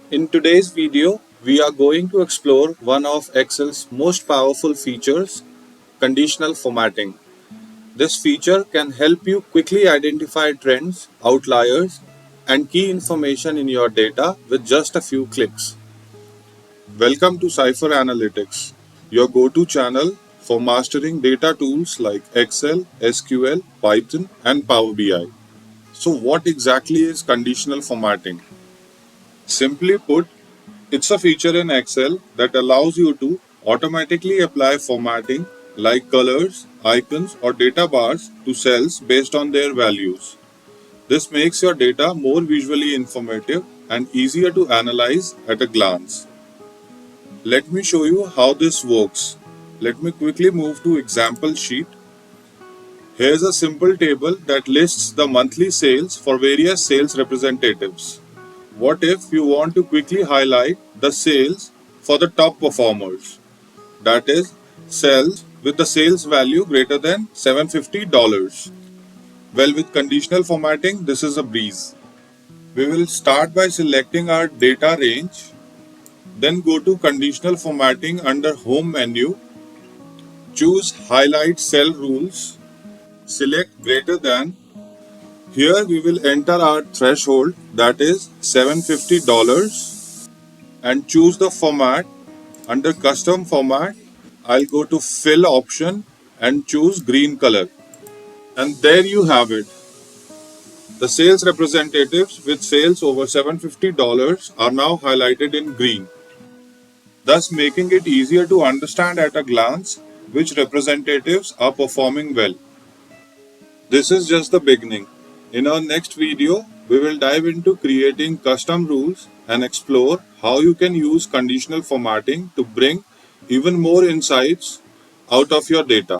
In today's video, we are going to explore one of Excel's most powerful features, conditional formatting. This feature can help you quickly identify trends, outliers, and key information in your data with just a few clicks. Welcome to CipherAnalytics, your go-to channel for mastering data tools like Excel, SQL, Python, and Power BI. So what exactly is conditional formatting? Simply put, it's a feature in Excel that allows you to automatically apply formatting like colors, icons, or data bars to cells based on their values. This makes your data more visually informative and easier to analyze at a glance. Let me show you how this works. Let me quickly move to example sheet. Here's a simple table that lists the monthly sales for various sales representatives. What if you want to quickly highlight the sales for the top performers? That is, cells with the sales value greater than $750. Well, with conditional formatting, this is a breeze. We will start by selecting our data range, then go to conditional formatting under Home menu, choose Highlight Cell Rules, select greater than. Here we will enter our threshold, that is $750, and choose the format. Under custom format, I'll go to fill option and choose green color. And there you have it. The sales representatives with sales over $750 are now highlighted in green, thus making it easier to understand at a glance which representatives are performing well. This is just the beginning. In our next video, we will dive into creating custom rules and explore how you can use conditional formatting to bring even more insights out of your data.